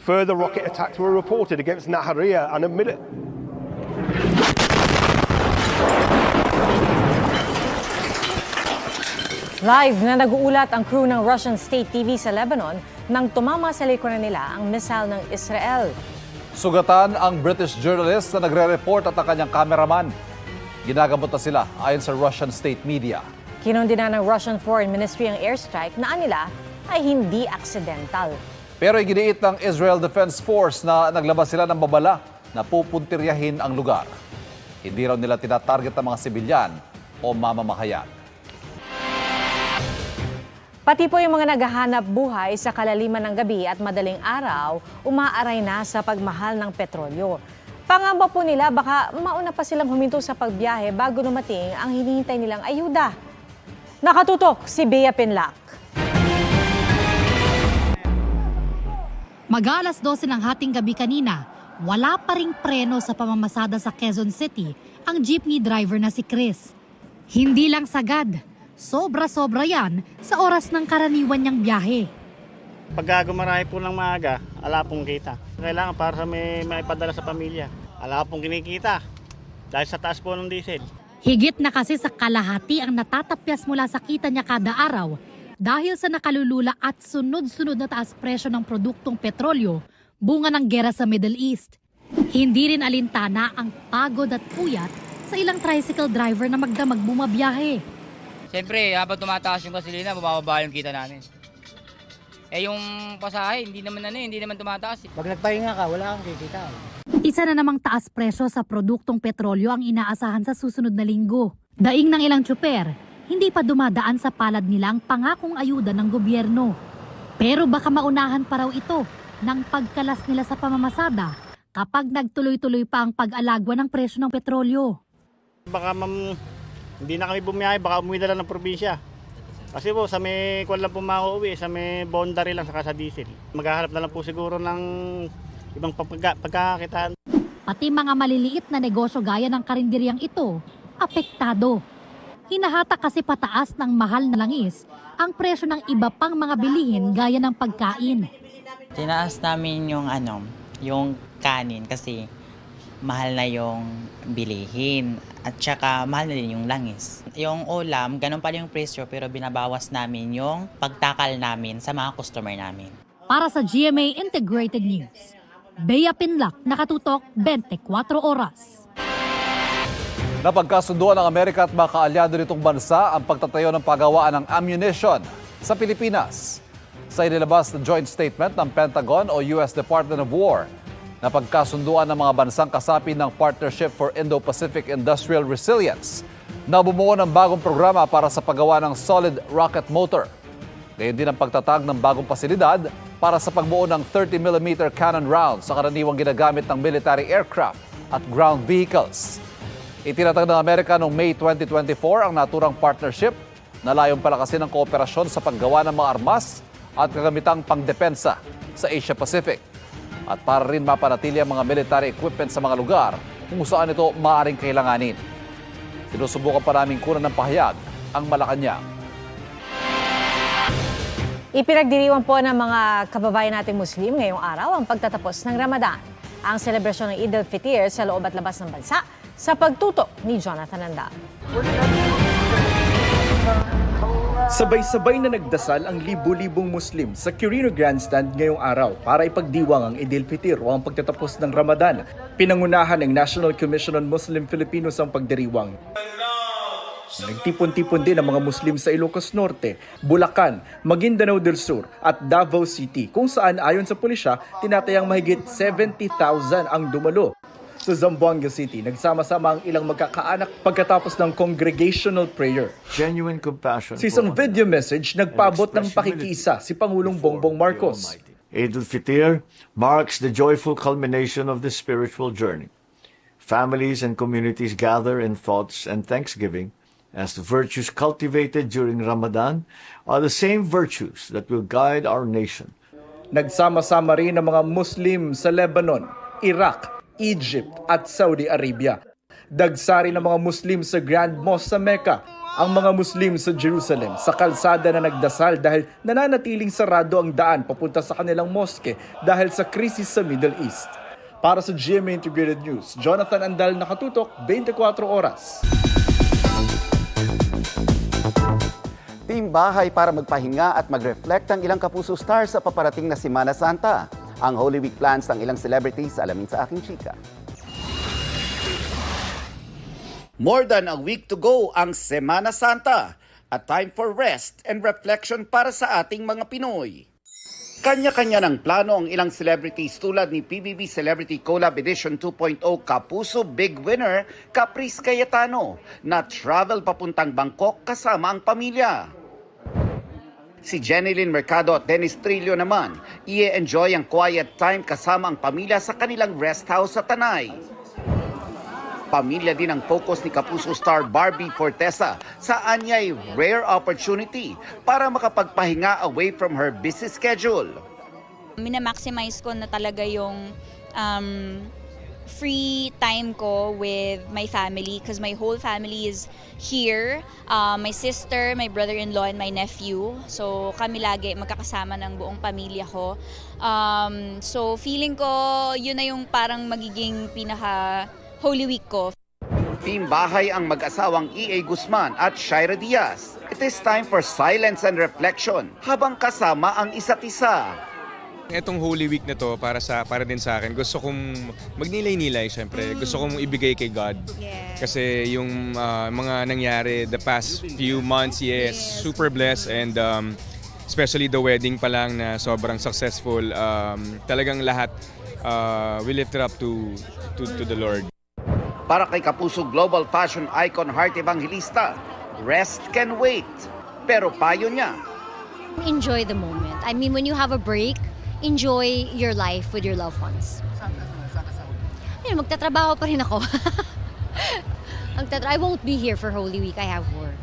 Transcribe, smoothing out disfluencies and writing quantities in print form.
Further rocket attacks were reported against Nahariya and a Live na nag-uulat ang crew ng Russian State TV sa Lebanon nang tumama sa likuran nila ang missile ng Israel. Sugatan ang British journalist na nagre-report at ang kanyang cameraman. Ginagamot na sila ayon sa Russian state media. Kinundina ng Russian Foreign Ministry ang airstrike na nila ay hindi aksidental. Pero iginiit ng Israel Defense Force na naglabas sila ng babala na pupuntiryahin ang lugar. Hindi raw nila tinatarget ang mga sibilyan o mamamahayan. Pati po yung mga naghahanap buhay sa kalaliman ng gabi at madaling araw, umaaray na sa pagmahal ng petrolyo. Pangamba po nila baka mauna pa silang huminto sa pagbiyahe bago dumating ang hinihintay nilang ayuda. Nakatutok si Bea Pinlac. Mag-alas 12 ng hating gabi kanina, wala pa ring preno sa pamamasada sa Quezon City ang jeepney driver na si Chris. Hindi lang sagad, sobra-sobra yan sa oras ng karaniwan niyang biyahe. Pag gumarami po ng maaga, ala pong kita. Kailangan para sa may maipadala sa pamilya. Ala pong kinikita dahil sa taas po ng diesel. Higit na kasi sa kalahati ang natatapyas mula sa kita niya kada araw dahil sa nakalulula at sunod-sunod na taas presyo ng produktong petrolyo, bunga ng gera sa Middle East. Hindi rin alintana ang pagod at puyat sa ilang tricycle driver na magdamag bumabiyahe. Siyempre, habang tumataas yung gasolina, bumababa yung kita namin. Eh yung pasahe, hindi naman tumataas. Pag nagpahinga ka, wala kang kikita. Isa na namang taas presyo sa produktong petrolyo ang inaasahan sa susunod na linggo. Daing ng ilang tsuper, hindi pa dumadaan sa palad nila ang pangakong ayuda ng gobyerno. Pero baka maunahan pa raw ito ng pagkalas nila sa pamamasada kapag nagtuloy-tuloy pa ang pag-alagwa ng presyo ng petrolyo. Baka hindi na kami bumiyahe, baka umuwi na lang ng probinsya. Kasi po, sa may kwan lang po makauwi, sa may boundary lang saka sa diesel. Maghahanap na lang po siguro ng ibang pagkakakitaan. Pati mga maliliit na negosyo gaya ng karinderyang ito, apektado. Hinahata kasi pataas ng mahal na langis ang presyo ng iba pang mga bilihin gaya ng pagkain. Tinaas namin yung kanin kasi mahal na yung bilihin at saka mahal na din yung langis. Yung ulam, ganun pa yung presyo pero binabawas namin yung pagtakal namin sa mga customer namin. Para sa GMA Integrated News, Bea Pinlac, nakatutok 24 oras. Napagkasunduan ng Amerika at mga kaalyado nitong bansa ang pagtatayo ng paggawaan ng ammunition sa Pilipinas. Sa inilabas na joint statement ng Pentagon o US Department of War, napagkasunduan ng mga bansang kasapi ng Partnership for Indo-Pacific Industrial Resilience na bumuo ng bagong programa para sa paggawa ng solid rocket motor. Gayon din ang pagtatag ng bagong pasilidad para sa pagbuo ng 30mm cannon rounds sa karaniwang ginagamit ng military aircraft at ground vehicles. Itinatag ng Amerika noong May 2024 ang naturang partnership na layong palakasin ng kooperasyon sa paggawa ng mga armas at kagamitang pangdepensa sa Asia Pacific. At para rin mapanatili ang mga military equipment sa mga lugar kung saan ito maaaring kailanganin. Sinusubukan pa namin kunan ng pahayag ang Malacanang. Ipinagdiriwang po ng mga kababayan natin Muslim ngayong araw ang pagtatapos ng Ramadan. Ang selebrasyon ng Eid al-Fitr sa loob at labas ng bansa sa pagtutok ni Jonathan Andal. Sabay-sabay na nagdasal ang libu-libong Muslim sa Quirino Grandstand ngayong araw para ipagdiwang ang Eid al-Fitr o ang pagtatapos ng Ramadan. Pinangunahan ng National Commission on Muslim Filipinos ang pagdiriwang. Nagtipon-tipon din ang mga Muslim sa Ilocos Norte, Bulacan, Maguindanao del Sur at Davao City kung saan ayon sa pulisya tinatayang mahigit 70,000 ang dumalo. Sa Zamboanga City, nagsama-sama ang ilang magkakaanak pagkatapos ng congregational prayer. Genuine compassion. Sa isang video message, nagpaabot ng pakikiisa si Pangulong Bongbong Marcos. Eid al-Fitr marks the joyful culmination of the spiritual journey. Families and communities gather in thoughts and thanksgiving as the virtues cultivated during Ramadan are the same virtues that will guide our nation. Nagsama-sama rin ang mga Muslim sa Lebanon, Iraq, Egypt at Saudi Arabia. Dagsari ng mga Muslim sa Grand Mosque sa Mecca, Ang mga Muslim sa Jerusalem sa kalsada na nagdasal dahil nananatiling sarado ang daan papunta sa kanilang moske dahil sa krisis sa Middle East. Para sa GMA Integrated News, Jonathan Andal, nakatutok, 24 oras. Team Bahay para magpahinga at mag-reflect ang ilang Kapuso stars sa paparating na Semana Santa. Ang Holy Week plans ng ilang celebrities, alamin sa aking chika. More than a week to go ang Semana Santa, a time for rest and reflection para sa ating mga Pinoy. Kanya-kanya ng plano ang ilang celebrities tulad ni PBB Celebrity Collab Edition 2.0 Kapuso Big Winner Caprice Cayetano na travel papuntang Bangkok kasama ang pamilya. Si Jeneline Mercado at Dennis Trillo naman, i-enjoy ang quiet time kasama ang pamilya sa kanilang rest house sa Tanay. Pamilya din ang focus ni Kapuso star Barbie Fortesa saan niya ay rare opportunity para makapagpahinga away from her busy schedule. Minamaximize ko na talaga yung free time ko with my family because my whole family is here. My sister, my brother-in-law, and my nephew. So kami lagi magkakasama ng buong pamilya ko. So feeling ko yun na yung parang magiging pinaka Holy Week ko. Team Bahay ang mag-asawang E.A. Guzman at Shaira Diaz. It is time for silence and reflection habang kasama ang isa't isa. Etong Holy Week na to para din sa akin. Gusto kong magnilay-nilay syempre. Gusto kong ibigay kay God. Kasi yung mga nangyari the past few months, super blessed and especially the wedding pa lang na sobrang successful. Talagang lahat we lift it up to the Lord. Para kay Kapuso Global Fashion Icon Heart Evangelista, rest can wait. Pero payo niya, enjoy the moment. I mean, when you have a break, enjoy your life with your loved ones. Ayun, magtatrabaho pa rin ako. I won't be here for Holy Week. I have work.